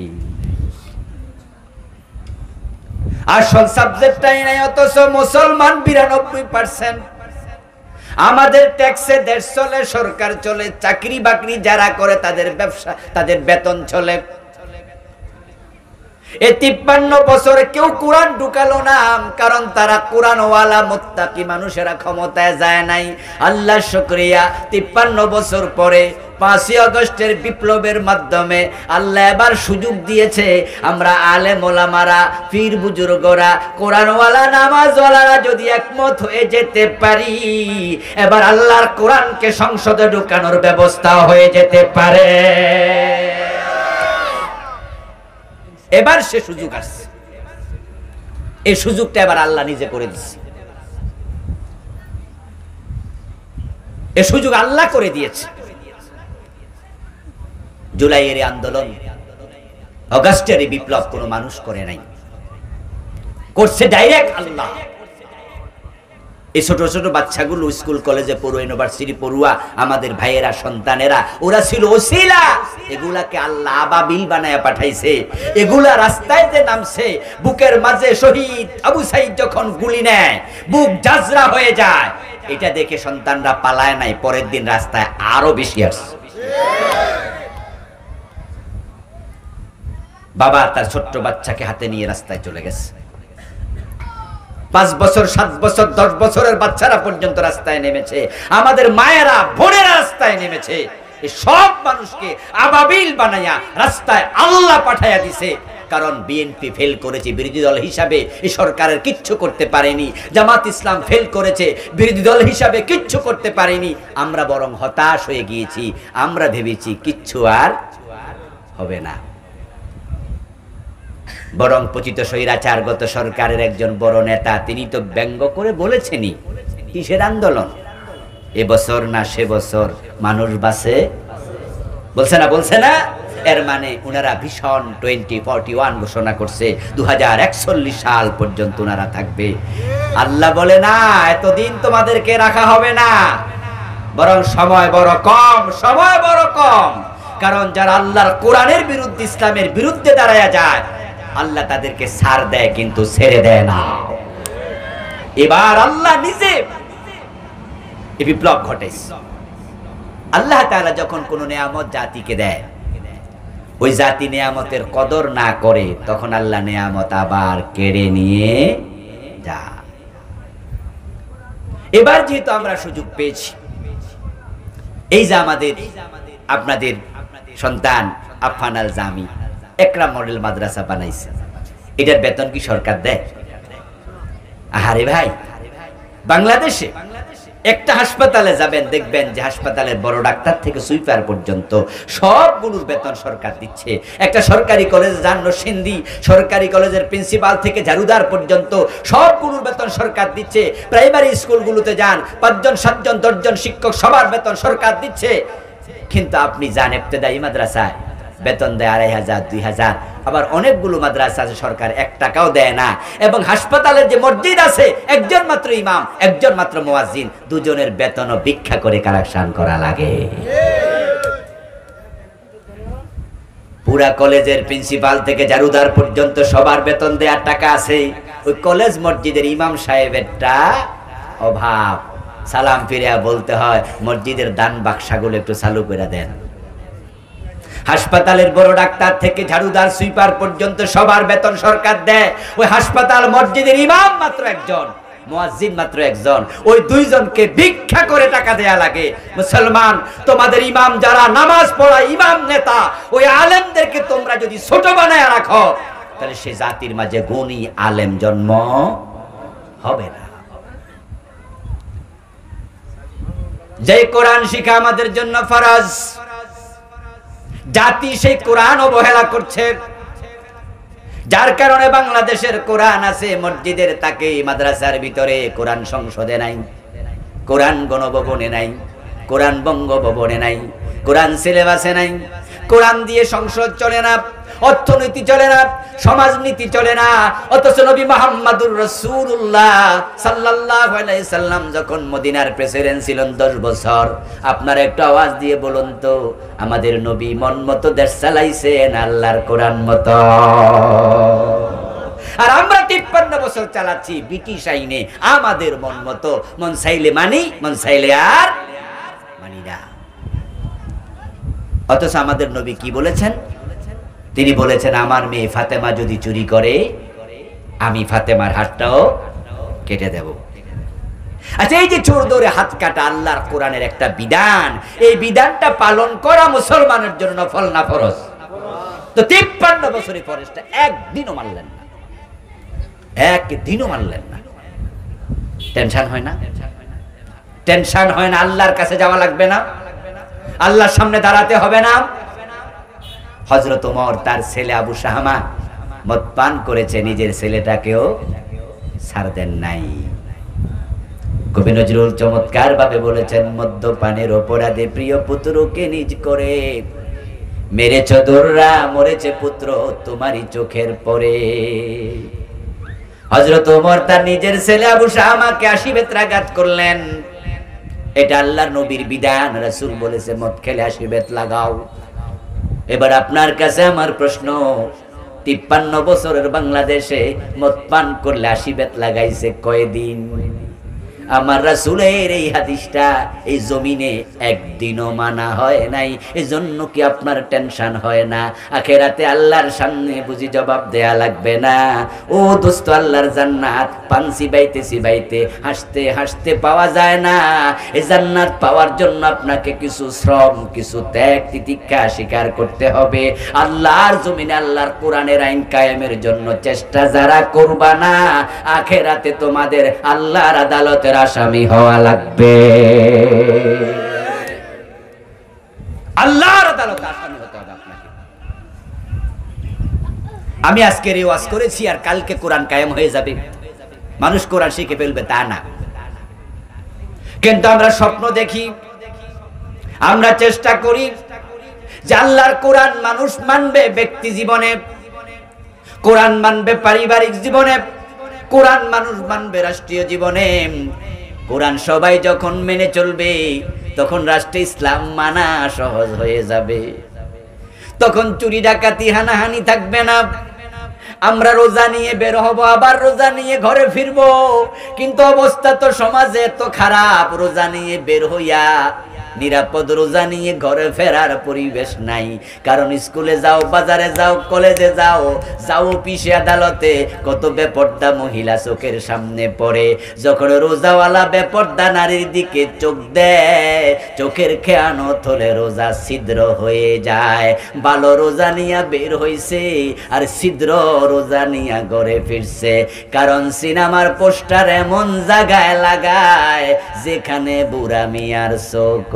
আসল সাবজেক্টটাই নাই, অথচ মুসলমান 92%। আমাদের ট্যাক্সে দেশ চলে, সরকার চলে, চাকরি বাকরি যারা করে তাদের ব্যবসা, তাদের বেতন চলে। এই 53 বছরে কেউ কোরআন ঢুকালো না, কারণ তারা কোরআনওয়ালা মুত্তাকি মানুষেরা ক্ষমতায় যায় নাই। আল্লাহ শুকরিয়া, 53 বছর পরে 5ই আগস্টের বিপ্লবের মাধ্যমে আল্লাহ এবার সুযোগ দিয়েছে। আমরা আলেম ওলামারা, পীর বুজুর্গরা, কোরআনওয়ালা, নামাজওয়ালারা যদি একমত হয়ে যেতে পারি, এবার আল্লাহর কোরআনকে সংসদে ঢুকানোর ব্যবস্থা হয়ে যেতে পারে। এবার সে সুযোগ আসছে, এই সুযোগটা এবার আল্লাহ নিজে করে দিচ্ছে। এই সুযোগ আল্লাহ করে দিয়েছে। জুলাইয়ের আন্দোলন, অগাস্টের বিপ্লব কোনো মানুষ করে নাই, করছে ডাইরেক্ট আল্লাহ। এই ছোট ছোট বাচ্চাগুলো স্কুল কলেজে পড়ুয়া, ইউনিভার্সিটি পড়ুয়া আমাদের ভাইয়েরা, সন্তানেরা, ওরা ছিল ওসিলা। এগুলাকে আল্লাহ আবাবিল বানায়া পাঠাইছে। এগুলা রাস্তায় যে নামছে, বুকের মাঝে শহীদ আবু সাইদ যখন গুলি নেয়, বুক জাজরা হয়ে যায়, এটা দেখে সন্তানরা পালায় নাই, পরের দিন রাস্তায় আরো বেশি আসছে। বাবা তার ছোট্ট বাচ্চাকে হাতে নিয়ে রাস্তায় চলে গেছে। 5 বছর, 7 বছর, 10 বছরের বাচ্চারা পর্যন্ত রাস্তায় নেমেছে। আমাদের মায়েরা, বোনেরা রাস্তায় নেমেছে। এই সব মানুষকে আবাবিল বানায়া রাস্তায় আল্লাহ পাঠায়া দিছে। কারণ বিএনপি ফেল করেছে, বিরোধী দল হিসাবে এই সরকারের কিচ্ছু করতে পারেনি। জামাত ইসলাম ফেল করেছে, বিরোধী দল হিসাবে কিচ্ছু করতে পারেনি। আমরা বরং হতাশ হয়ে গিয়েছি। আমরা ভেবেছি কিচ্ছু আর হবে না। বরং পতিত স্বৈরাচারগত সরকারের একজন বড় নেতা, তিনি তো ব্যঙ্গ করে বলেছেনই, কিসের আন্দোলন, এবছর না সে বছর মানুষ বাঁচে, বলছে না। এর মানে উনারা ভীষণ 2041 ঘোষণা করছে, 2041 সাল পর্যন্ত উনারা থাকবে। আল্লাহ বলে না, এতদিন তোমাদেরকে রাখা হবে না, বরং সময় বড় কম, সময় বড় কম। কারণ যারা আল্লাহর কোরআনের বিরুদ্ধে, ইসলামের বিরুদ্ধে দাঁড়ায়া যায়, আল্লাহ তাদেরকে ছাড় দেয় কিন্তু ছেড়ে দেয় না। এবার আল্লাহ নিজে এই বিপ্লব ঘটেছে। আল্লাহ তাআলা যখন কোন নেয়ামত জাতিকে দেয়, ওই জাতি নেয়ামতের কদর না করে, তখন আল্লাহ নেয়ামত আবার কেড়ে নিয়ে যায়। এবার যেহেতু আমরা সুযোগ পেয়েছি, এই যে আমাদের আপনাদের সন্তান আফফান আল জামি একরাম মডেল মাদ্রাসা বানাইছে, এটার বেতন কি সরকার দেয়? আরে ভাই, বাংলাদেশে একটা হাসপাতালে যাবেন, দেখবেন যে হাসপাতালের বড় ডাক্তার থেকে সুইপার পর্যন্ত সবগুলোর বেতন সরকার দিচ্ছে। একটা সরকারি কলেজে যান, নরসিংদী সরকারি কলেজের প্রিন্সিপাল থেকে ঝাড়ুদার পর্যন্ত সবগুলোর বেতন সরকার দিচ্ছে। প্রাইমারি স্কুলগুলোতে যান, 5 জন 7 জন 10 জন শিক্ষক, সবার বেতন সরকার দিচ্ছে। কিন্তু আপনি যান ইবতেদায়ী মাদ্রাসায়, বেতন দেয় 2500 2000। আবার অনেকগুলো মাদ্রাসা আছে সরকার 1 টাকাও দেয় না। এবং হাসপাতালের যে মসজিদ আছে, একজন মাত্র ইমাম, একজন মাত্র মুয়াজ্জিন, দুজনের বেতনও ভিক্ষা করে কালেকশন করা লাগে। পুরা কলেজের প্রিন্সিপাল থেকে ঝাড়ুদার পর্যন্ত সবার বেতন দেওয়ার টাকা আছে, ওই কলেজ মসজিদের ইমাম সাহেবেরটা অভাব। সালাম ফিরিয়া বলতে হয়, মসজিদের দান বাক্সাগুলো একটু চালু করে দেন। হাসপাতালের বড় ডাক্তার থেকে ঝাড়ুদার সুইপার পর্যন্ত সবার বেতন সরকার দেয়। ওই হাসপাতাল মসজিদের ইমাম মাত্র একজন, মুয়াজ্জিন মাত্র একজন, ওই 2 জনকে ভিক্ষা করে টাকা দেয়া লাগে। মুসলমান, তোমাদের ইমাম যারা নামাজ পড়ায়, ইমাম নেতা, ওই আলেমদেরকে তোমরা যদি ছোট বানায় রাখো, তাহলে সে জাতির মাঝে গুণী আলেম জন্ম হবে না। যে কোরআন শিক্ষা আমাদের জন্য ফরজ, জাতি সেই কোরআন অবহেলা করছে। যার কারণে বাংলাদেশের কোরআন আছে মসজিদের তাকে, মাদ্রাসার ভিতরে কোরআন সংসদে নাই, কোরআন গণভবনে নাই, কোরআন বঙ্গভবনে নাই, কোরআন সিলেবাসে নাই, কোরআন দিয়ে সংসদ চলে না, অর্থনীতি চলে না, সমাজনীতি চলে না। অথচ নবী মুহাম্মদুর রাসূলুল্লাহ সাল্লাল্লাহু আলাইহি সাল্লাম যখন মদিনার প্রেসিডেন্ট ছিলেন 10 বছর, আপনারা একটু আওয়াজ দিয়ে বলুন তো, আমাদের নবী মন মতো দেশ চালাইছেন আল্লাহর কোরআন মতো? আর আমরা 53 বছর চালাচ্ছি ব্রিটিশ আইনে, আমাদের মন মতো, মন চাইলে মানি, মন চাইলে আর মানি না। অথচ আমাদের নবী কি বলেছেন? তিনি বলেছেন, আমার মেয়ে ফাতেমা যদি চুরি করে আমি ফাতেমার হাতটাও কেটে দেব। আচ্ছা, এই যে চোর ধরে হাত কাটা আল্লাহর কোরআনের একটা বিধান, এই বিধানটা পালন করা মুসলমানের জন্য নফল না ফরজ? তো 53 বছরের ফরজটা একদিনও মানলেন না, একদিনও মানলেন না। টেনশন হয় না? টেনশন হয় না? আল্লাহর কাছে যাওয়া লাগবে না? আল্লাহর সামনে দাঁড়াতে হবে না? হযরত ওমর তার ছেলে আবু শাহমা মদ পান করেছে, নিজের ছেলেটাকেও ছাড় দেন নাই। কবি নজরুল চমৎকার ভাবে বলেছেন, মদ্যপানের অপরাধে প্রিয় পুত্রকে নিজ করে মেরেছ দোররা, মরেছে পুত্র তোমারই চোখের পরে। হযরত ওমর তার নিজের ছেলে আবু শাহমাকে 80 বেত্রাঘাত করলেন। এটা আল্লাহর নবীর বিধান, রাসূল বলেছে মদ খেলে 80 বেত লাগাও। এবার আপনার কাছে আমার প্রশ্ন, 53 বছরের বাংলাদেশে মদ পান করলে 80 বেত লাগাইছে কয়দিন? আমার রাসূলের এই হাদিসটা এই জমিনে একদিনও মানা হয় নাই। এজন্য কি আপনার টেনশন হয় না? আখিরাতে আল্লাহর সামনে বুঝি জবাব দেয়া লাগবে না? ও দোস্ত, আল্লাহর জান্নাত পান চিবাইতে হাসতে হাসতে পাওয়া যায় না। এই জান্নাত পাওয়ার জন্য আপনাকে কিছু শ্রম, কিছু ত্যাগ তিতিক্ষা স্বীকার করতে হবে। আল্লাহর জমিনে আল্লাহর কোরআনের আইন কায়েমের জন্য চেষ্টা যারা করবা না, আখিরাতে তোমাদের আল্লাহর আদালতে আসামি হওয়া লাগবে। আল্লাহর আদালতে আসামি হতে হবে আপনাকে। আমি আজকে রিওয়াজ করেছি আর কালকে কোরআন কায়েম হয়ে যাবে, মানুষ কোরআন শিখে ফেলবে তা না। কিন্তু আমরা স্বপ্ন দেখি, আমরা চেষ্টা করি যে আল্লাহর কোরআন মানুষ মানবে ব্যক্তি জীবনে, কোরআন মানবে পারিবারিক জীবনে, কোরআন মানুষ মানবে রাষ্ট্রীয় জীবনে। কোরআন সবাই যখন মেনে চলবে, তখন রাষ্ট্রে ইসলাম মানা সহজ হয়ে যাবে। তখন চুরি ডাকাতি হানাহানি থাকবে না। আমরা রোজা নিয়ে বের হব, আবার রোজা নিয়ে ঘরে ফিরবো, কিন্তু অবস্থা তো সমাজে এত খারাপ, রোজা নিয়ে বের হইয়া নিরাপদ রোজা নিয়ে ঘরে ফেরার পরিবেশ নাই। কারণ স্কুলে যাও, বাজারে যাও, কলেজে যাও, যাও অফিসে, আদালতে, কত বেপর্দা মহিলা চোখের সামনে পড়ে। যখন রোজাওয়ালা বেপর্দা নারীর দিকে চোখ দেয়, চোখের খেয়ানত হলে রোজা ছিদ্র হয়ে যায়। ভালো রোজা নিয়া বের হইছে আর ছিদ্র রোজা নিয়া ঘরে ফিরছে। কারণ সিনেমার পোস্টার এমন জায়গায় লাগায় যেখানে বুড়া মিয়ার চোখ।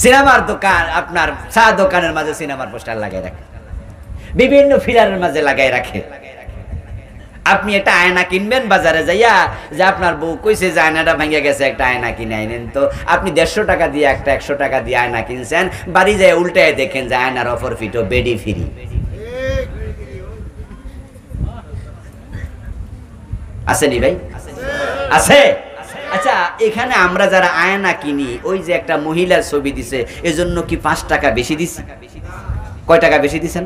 সিনেমার দোকান, আপনার চা দোকানের মাঝে সিনেমার পোস্টার লাগাই রাখে, বিভিন্ন ফিলারের মাঝে লাগাই রাখে। আপনি একটা আয়না কিনবেন বাজারে যাইয়া, যে আপনার বউ কইছে যে আয়নাটা ভেঙে গেছে, একটা আয়না কিনে আইনেন। তো আপনি 150 টাকা দিয়ে একটা 100 টাকা দিয়ে আয়না কিনছেন, বাড়ি যায় উল্টায় দেখেন যে আয়নার অফার ফিটো বেডি ফ্রি। আসেনি ভাই? আছে। আচ্ছা, এখানে আমরা যারা আয়না কিনি, ওই যে একটা মহিলার ছবি দিছে, এজন্য কি 5 টাকা বেশি দিছি? কয় টাকা বেশি দিছেন?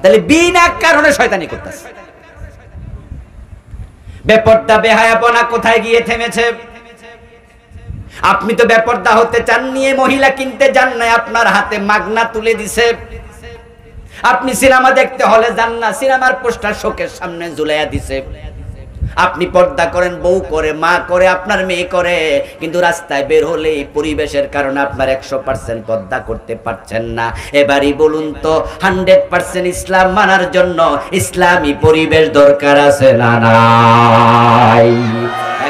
তাহলে বিনা কারণে শয়তানি করতেছে। বেপর্দা বেহায়াপনা কোথায় গিয়ে থেমেছে? আপনি তো বেপর্দা হতে চান, নিয়ে মহিলা কিনতে যান না, আপনার হাতে মাগনা তুলে দিছে। আপনি সিনেমা দেখতে হলে যান না, সিনেমার পোস্টার শোকের সামনে ঝুলাইয়া দিছে। আপনি পর্দা করেন, বউ করে, মা করে, আপনার মেয়ে করে, কিন্তু রাস্তায় বের হলে পরিবেশের কারণে আপনার 100% পর্দা করতে পারছেন না। এবারই বলুন তো, 100% ইসলাম মানার জন্য ইসলামী পরিবেশ দরকার আছে না নাই?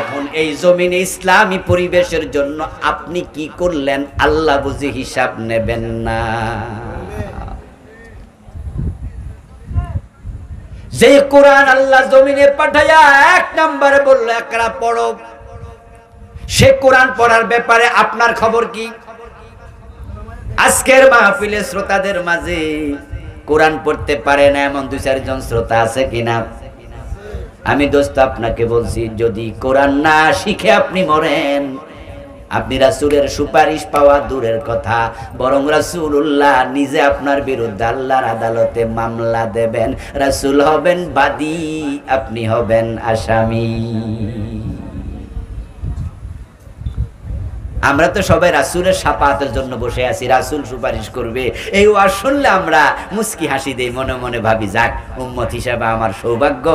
এখন এই জমিনে ইসলামী পরিবেশের জন্য আপনি কি করলেন, আল্লাহ বুঝি হিসাব নেবেন না? যে কোরআন আল্লাহ জমিনে পাঠাইয়া এক নম্বরে বললো একরা পড়ো, সে কোরআন পড়ার ব্যাপারে আপনার খবর কি? আজকের মাহফিলে শ্রোতাদের মাঝে কোরআন পড়তে পারে না এমন 2-4 জন শ্রোতা আছে কিনা? আমি দোস্ত আপনাকে বলছি, যদি কোরআন না শিখে আপনি মরেন, আপনি রাসূলের সুপারিশ পাওয়া দূরের কথা, বরং রাসূলুল্লাহ নিজে আপনার বিরুদ্ধে আল্লাহর আদালতে মামলা দেবেন। রাসূল হবেন বাদী, আপনি হবেন আসামি। আমরা তো সবাই রাসূলের শাফাআতের জন্য বসে আছি, রাসূল সুপারিশ করবে এই ওয়াজ শুনলে আমরা মুস্কি হাসি দেই, মনে মনে ভাবি যাক উম্মত হিসেবে আমার সৌভাগ্য,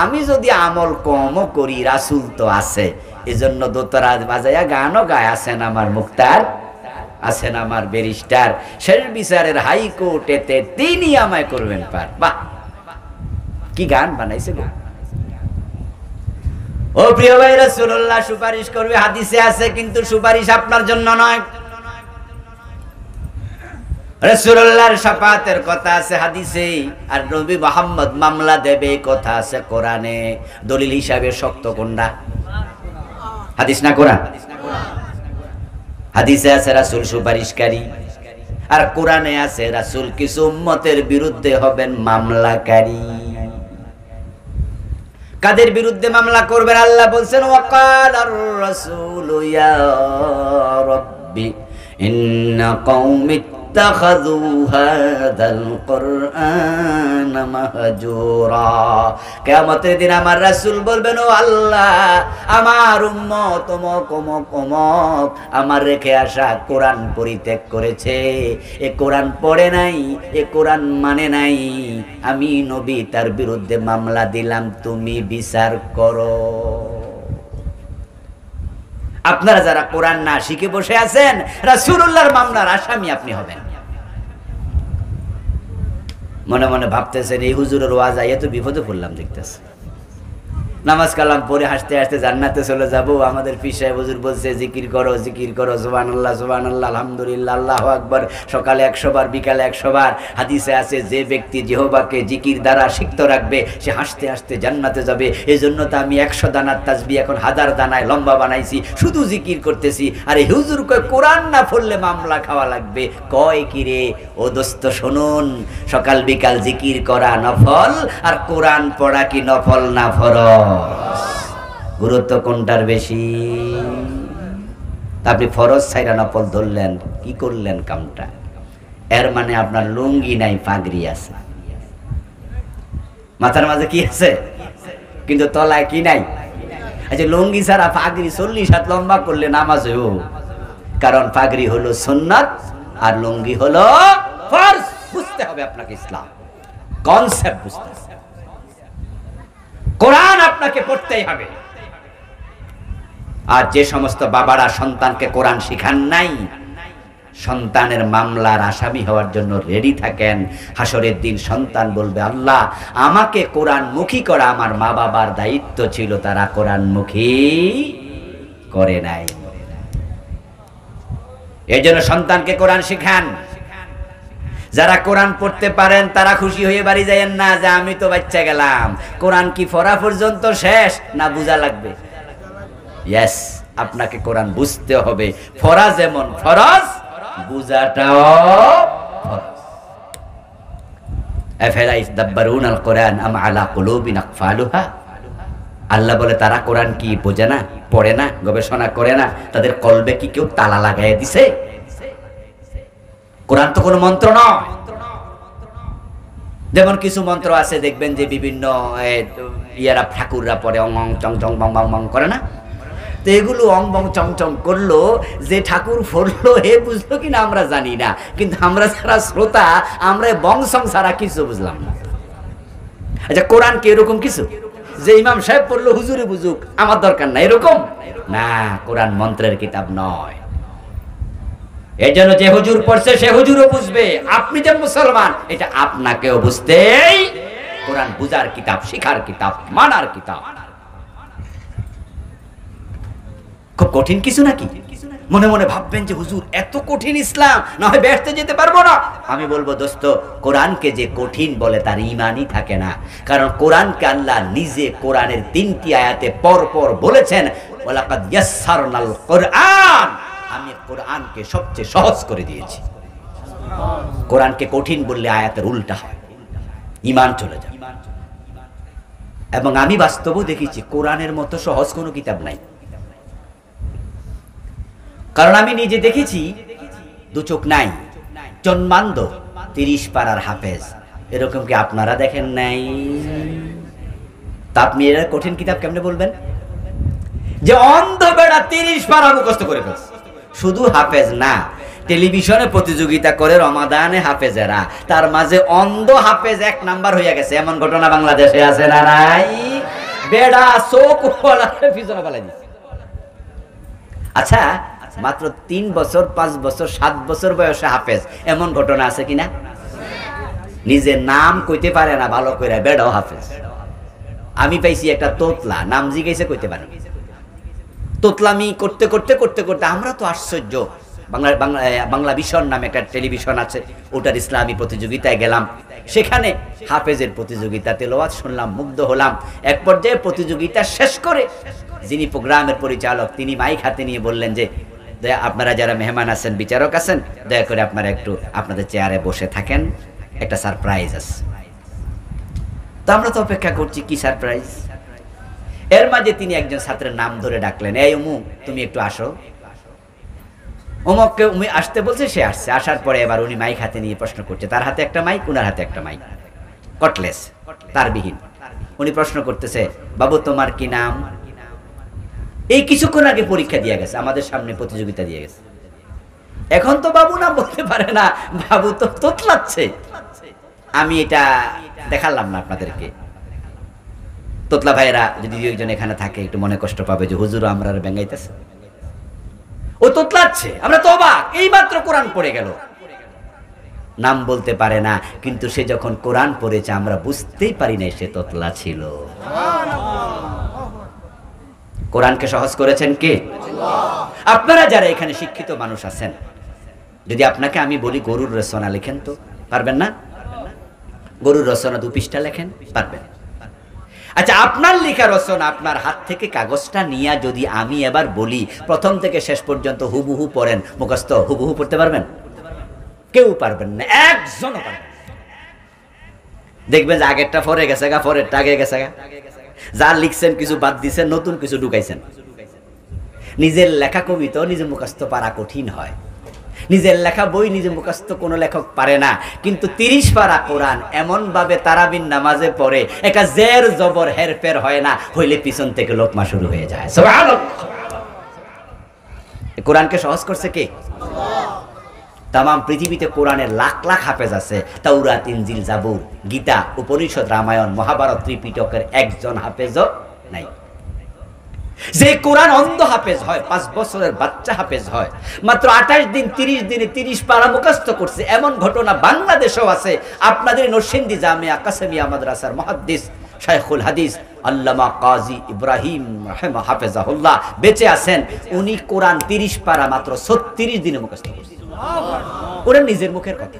আমি যদি আমল কমও করি রাসূল তো আছে। এজন্য দোতরা বাজায়া গানও গায়, আছেন আমার মুক্তার, আছেন আমার ব্যারিস্টার, শেষ বিচারের হাইকোর্টেতে তিনি আমায় করবেন পার। বাহ, কি গান বানাইছে গো। ও প্রিয় ভাই, রাসূলুল্লাহ সুপারিশ করবে হাদিসে আছে, কিন্তু সুপারিশ আপনার জন্য নয়। রাসূলুল্লাহর শাফাআতের কথা আছে হাদিসে, আর নবী মুহাম্মদ মামলা দেবে কথা আছে কোরআনে। দলিল হিসাবে শক্ত কোনটা? হাদিস না কোরআন? হাদিসে আছে রাসূল সুপারিশকারী, আর কোরআনে আছে রাসূল কিছু উম্মতের বিরুদ্ধে হবেন মামলাকারী। কাদের বিরুদ্ধে মামলা করবেন? আল্লাহ বলছেন ওয়াকালার রাসূলু ইয়া রাব্বি ইন্না কওমি ইত্তাখাযু হাযাল কুরআনা মাহজুরা। কিয়ামতের দিন আমার রাসূল বলবেন, ও আল্লাহ, আমার উম্মত অমুক অমুক অমুক আমার রেখে আসা কোরআন পরিত্যাগ করেছে, এ কোরআন পড়ে নাই, এ কোরআন মানে নাই, আমি নবী তার বিরুদ্ধে মামলা দিলাম, তুমি বিচার করো। আপনারা যারা কোরআন না শিখে বসে আছেন, রাসূলুল্লাহর মামলার আসামি আপনি হবেন। মনে মনে ভাবতেছেন এই হুজুরের ওয়াজ আইয়া তো বিপদে পড়লাম দেখতেছে, নামাজ কালাম পড়ে হাসতে হাসতে জান্নাতে চলে যাব। আমাদের পীর সাহেব হুজুর বলছে জিকির করো সুবহানাল্লাহ সুবহানাল্লাহ আলহামদুলিল্লাহ আল্লাহু আকবার, সকালে 100 বার বিকালে 100 বার। হাদিসে আছে যে ব্যক্তি জিহ্বাকে জিকির দ্বারা সিক্ত রাখবে সে হাসতে হাসতে জান্নাতে যাবে। এজন্য তো আমি 100 দানার তাসবিহ এখন 1000 দানায় লম্বা বানাইছি, শুধু জিকির করতেছি। আর এই হুজুর কয় কোরআন না পড়লে মামলা খাওয়া লাগবে। কয় কি রে ও দোস্ত, শুনুন, সকাল বিকাল জিকির করা নফল, আর কোরআন পড়া কি নফল না ফরজ? গুরুত্ব কোনটার বেশি? আপনি ফরজ ছাইরা নফল ধরলেন, কি করলেন কামটা? এর মানে আপনার লুঙ্গি নাই, পাগড়ি আছে, মাথার মাঝে কি আছে, কিন্তু তলায় কি নাই। আচ্ছা, লুঙ্গি ছাড়া পাগড়ি 40 হাত লম্বা করলে নামাজ হইব, কারণ পাগড়ি হলো সুন্নাত আর লুঙ্গি হলো ফরজ। বুঝতে হবে আপনাকে, ইসলাম কনসেপ্ট বুঝতে হবে। কোরআন আপনাকে পড়তেই হবে। আর যে সমস্ত বাবারা সন্তানকে কোরআন শিখান নাই, সন্তানের মামলার আসামি হওয়ার জন্য রেডি থাকেন। হাসরের দিন সন্তান বলবে, আল্লাহ আমাকে কোরআন মুখী করা আমার মা বাবার দায়িত্ব ছিল, তারা কোরআন মুখী করে নাই। এই জন্য সন্তানকে কোরআন শিখান। যারা কোরআন পড়তে পারেন তারা খুশি হয়ে বাড়ি যায়েন না যে আমি তো বাচ্চা গেলাম। কোরআন কি পড়া পর্যন্ত শেষ না বুঝা লাগবে? ইয়েস, আপনাকে কোরআন বুঝতে হবে। পড়া যেমন ফরজ, বুঝাটাও ফরজ। আফালা ইয়াদাব্বারুনাল কুরআন আম আলা কুলুবিন আকফালুহা। আল্লাহ বলে তারা কোরআন কি বোঝে না, পড়ে না, গবেষণা করে না? তাদের কলবে কি কেউ তালা লাগাই দিছে? কোরআন তো কোনো মন্ত্র নয়। যেমন কিছু মন্ত্র আছে দেখবেন যে বিভিন্ন ইয়ারা ঠাকুররা পড়ে, অং অং চং চং বং বং বং করে না? তো এগুলো অং বং চং চং করলো, যে ঠাকুর পড়লো হে বুঝলো কিনা আমরা জানি না, কিন্তু আমরা যারা শ্রোতা আমরা বং সং ছাড়া কিছু বুঝলাম না। আচ্ছা, কোরআন কি এরকম কিছু যে ইমাম সাহেব পড়লো হুজুরে বুঝুক, আমার দরকার না, এরকম না। কোরআন মন্ত্রের কিতাব নয়। এই জন্য যে হুজুর পড়ছে সে হুজুরও বুঝবে, আপনি যে মুসলমান এটা আপনাকেও বুঝতেই। কোরআন বুঝার কিতাব, শিখার কিতাব, মানার কিতাব। খুব কঠিন কিছু নাকি? মনে মনে ভাববেন যে হুজুর এত কঠিন ইসলাম, না হয় বেহেশতে যেতে পারবো না। আমি বলবো দোস্ত, কোরআনকে যে কঠিন বলে তার ঈমানই থাকে না। কারণ কোরআনকে আল্লাহ নিজে কোরআনের 3টি আয়াতে পর পর বলেছেন, ওয়ালাকাদ ইয়াসসারনাল কোরআন, আমি কোরআনকে সবচেয়ে সহজ করে দিয়েছি। কোরআনকে কঠিন বললে আয়াতের উল্টা হয়, ঈমান চলে যায়। এবং আমি বাস্তবেও দেখেছি কোরআনের মতো সহজ কোনো কিতাব নাই। কারণ আমি নিজে দেখেছি, দু চোখ নাই, জন্মান্ধ 30 পারার হাফেজ। এরকম কি আপনারা দেখেন নাই? তা আপনি এর কঠিন কিতাব কেমনে বলবেন? যে অন্ধ বেড়া 30 পারা মুখস্থ করে ফেলছে। শুধু হাফেজ না, টেলিভিশনে প্রতিযোগিতা করে রমাদানে হাফেজেরা, তার মাঝে অন্ধ হাফেজ 1 নাম্বার হয়ে গেছে। এমন ঘটনা বাংলাদেশে আছে না নাই? বেড়া চোখ পিছনে ফেলাই দিচ্ছে। আচ্ছা, মাত্র 3 বছর 5 বছর 7 বছর বয়সে হাফেজ, এমন ঘটনা আছে কিনা? নিজের নাম কইতে পারে না ভালো করে, বেড়াও হাফেজ। আমি পাইছি একটা তোতলা, নাম জিজ্ঞেসে কইতে পারে। তোতলামি করতে করতে করতে করতে আমরা তো আশ্চর্য। বাংলা ভিশন নামে একটা টেলিভিশন আছে, ওটার ইসলামী প্রতিযোগিতায় গেলাম। সেখানে হাফেজের প্রতিযোগিতা, তেলাওয়াত শুনলাম, মুগ্ধ হলাম। এক পর্যায়ে প্রতিযোগিতা শেষ করে যিনি প্রোগ্রামের পরিচালক, তিনি মাইক হাতে নিয়ে বললেন যে আপনারা যারা মেহমান আছেন, বিচারক আছেন, দয়া করে আপনারা একটু আপনাদের চেয়ারে বসে থাকেন, একটা সারপ্রাইজ আছে। তো আমরা তো অপেক্ষা করছি কি সারপ্রাইজ। এর মাঝে তিনি একজন ছাত্রের নাম ধরে ডাকলেন, এই অমুক তুমি একটু আসো। অমুককে উনি আসতে বলছে, সে আসছে। আসার পরে এবার উনি মাইক হাতে নিয়ে প্রশ্ন করছে, তার হাতে একটা মাইক, উনার হাতে একটা মাইক, কটলেস তারবিহীন। উনি প্রশ্ন করতেছে, বাবু তোমার কি নাম? এই কিছুক্ষণ আগে পরীক্ষা দিয়ে গেছে, আমাদের সামনে প্রতিযোগিতা দিয়ে গেছে। এখন তো বাবু না বলতে পারে না, বাবু তো তোতলাচ্ছে। আমি এটা দেখালাম না আপনাদেরকে। তোতলা ভাইয়েরা যদি 2 জন এখানে থাকে একটু মনে কষ্ট পাবে যে হুজুর আমরা বেঙ্গাইতেছে, ও তোতলাচ্ছে। আমরা তো অবাক, এই মাত্র কোরআন পড়ে গেল, নাম বলতে পারে না। কিন্তু সে যখন কোরআন পড়েছে আমরা বুঝতেই পারি না সে তোতলা ছিল। কোরআনকে সহজ করেছেন কে? আপনারা যারা এখানে শিক্ষিত মানুষ আছেন, যদি আপনাকে আমি বলি গরুর রচনা লেখেন, তো পারবেন না? গরুর রচনা 2 পৃষ্ঠা লেখেন, পারবেন? আচ্ছা, আপনার লেখা রচনা আপনার হাত থেকে কাগজটা নিয়ে যদি আমি এবার বলি প্রথম থেকে শেষ পর্যন্ত হুবহু পড়েন, মুখস্থ হুবহু পড়তে পারবেন? কেউ পারবেন না, একজনও পারবেন। দেখবেন যে আগেরটা পরে গেছে গা, পরেরটা আগে গেছে গা। যা লিখছেন কিছু বাদ দিচ্ছেন, নতুন কিছু ঢুকাইছেন। নিজের লেখা কবিতাও নিজে মুখস্থ পারা কঠিন হয়। নিজের লেখা বই নিজে মুখস্থ কোনো লেখক পারে না। কিন্তু 30 পারা কোরআন এমন ভাবে তারাবির নামাজে পড়ে, একটা জের জবর হেরফের হয় না, হইলে পিছন থেকে লোকমা শুরু হয়ে যায়। সুবহানাল্লাহ। কোরআনকে সহজ করছে কে? তাম পৃথিবীতে কোরআনের লাখ লাখ হাফেজ আছে। তাওরাত, ইনজিল, জাবুর, গীতা, উপনিষদ, রামায়ণ, মহাভারত, ত্রিপিটকের একজন হাফেজও নাই। যে কোরআন অন্ধ হাফেজ হয়, 5 বছরের বাচ্চা হাফেজ হয়, মাত্র 28 দিন 30 দিনে 30 পারা মুখস্থ করছে, এমন ঘটনা বাংলাদেশেও আছে। আপনাদের নরসিংদী জামিয়া কাসেমিয়া মাদ্রাসার মুহাদ্দিস শাইখুল হাদিস আল্লামা কাজী ইব্রাহিম রাহিমাহুল্লাহ হাফেজাহুল্লাহ বেঁচে আছেন। উনি কোরআন 30 পারা মাত্র 36 দিনে মুখস্থ করছেন। ওরা নিজের মুখের কথা।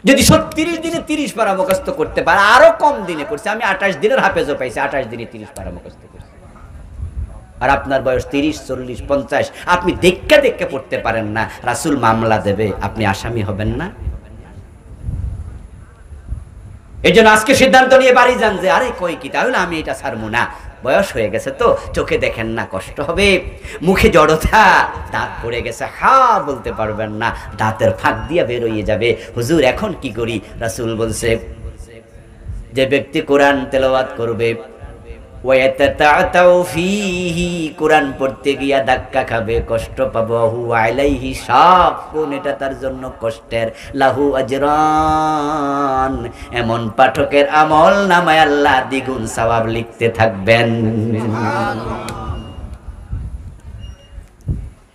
যদি 36 দিনে 30 পারা মুখস্থ করতে পারে, আরো কম দিনে করছে। আমি 28 দিনের হাফেজও পাইছি, 28 দিনে 30 পারা মুখস্থ করছি। আর আপনার বয়স 30, 40, 50, আপনি দেখে দেখে পড়তে পারেন না, রাসূল মামলা দেবে, আপনি আসামি হবেন না? এই জন্য আজকে সিদ্ধান্ত নিয়ে বাড়ি যান যে আরে কই কি, তাহলে আমি এটা ছাড়বো না। বয়স হয়ে গেছে তো, চোখে দেখেন না, কষ্ট হবে, মুখে জড়তা, দাঁত পড়ে গেছে, হা বলতে পারবেন না, দাঁতের ফাঁক দিয়ে বের হয়ে যাবে। হুজুর এখন কি করি? রাসূল বলছে যে ব্যক্তি কোরআন তেলাওয়াত করবে, ওয়ায়াতাতাউ ফীহি, কোরআন পড়তে গিয়া ধাক্কা খাবে, কষ্ট পাবে, হু আলাইহি শাকুন, এটা তার জন্য কষ্টের, লাহু আজরান, এমন পাঠকের আমল নামায় আল্লাহ দ্বিগুণ সওয়াব লিখতে থাকবেন।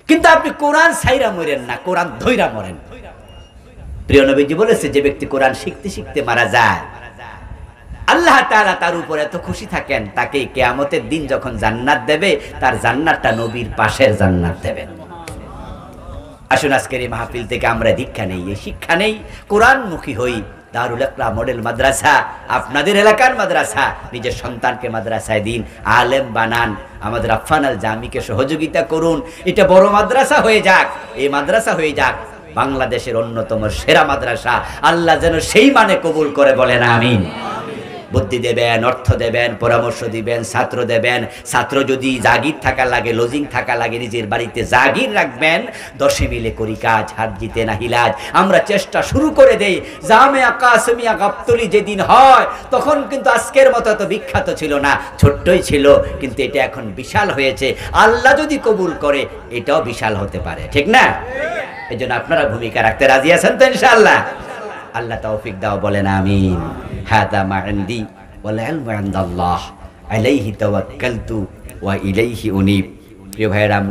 কিন্তু আপনি কোরআন ছাইরা মরেন না, কোরআন ধইরা মরেন। প্রিয় নবীজি বলেছে যে ব্যক্তি কোরআন শিখতে শিখতে মারা যায়, আল্লাহ তাআলা তার উপর এত খুশি থাকেন, তাকে কিয়ামতের দিন যখন জান্নাত দেবে, তার জান্নাতটা নবীর পাশের জান্নাত দেবেন। আসুন আজকের এই মাহফিল থেকে আমরা দীক্ষা নেই, এই শিক্ষা নেই, কোরআনমুখী হই। দারুল ইকরাম মডেল মাদ্রাসা আপনাদের এলাকার মাদ্রাসা, নিজের সন্তানকে মাদ্রাসায় দিন, আলেম বানান, আমাদের আফফান আল জামিকে সহযোগিতা করুন। এটা বড় মাদ্রাসা হয়ে যাক, এই মাদ্রাসা হয়ে যাক বাংলাদেশের অন্যতম সেরা মাদ্রাসা। আল্লাহ যেন সেই মানে কবুল করে, বলেন আমিন। বুদ্ধি দেবেন, অর্থ দেবেন, পরামর্শ দিবেন, ছাত্র দেবেন। ছাত্র যদি জাগির থাকা লাগে, লজিং থাকা লাগে, নিজের বাড়িতে জাগির রাখবেন। 10 মিলে করি কাজ, হার জিতে না হিলাজ। আমরা চেষ্টা শুরু করে দেই। জামিয়া কাসিমিয়া গাবতলী যেদিন হয়, তখন কিন্তু আজকের মতো এত বিখ্যাত ছিল না, ছোট্টই ছিল, কিন্তু এটা এখন বিশাল হয়েছে। আল্লাহ যদি কবুল করে, এটাও বিশাল হতে পারে, ঠিক না? এই জন্য আপনারা ভূমিকা রাখতে রাজি আছেন তো ইনশাআল্লাহ? আল্লাহ তৌফিক দাও, বলেন আমিন। হাদা মা ইনদি ওয়াল ইলমু ইনদাল্লাহ আলাইহি তাওয়াক্কালতু ওয়া ইলাইহি উনীব। প্রিয় ভাইরা, আমরা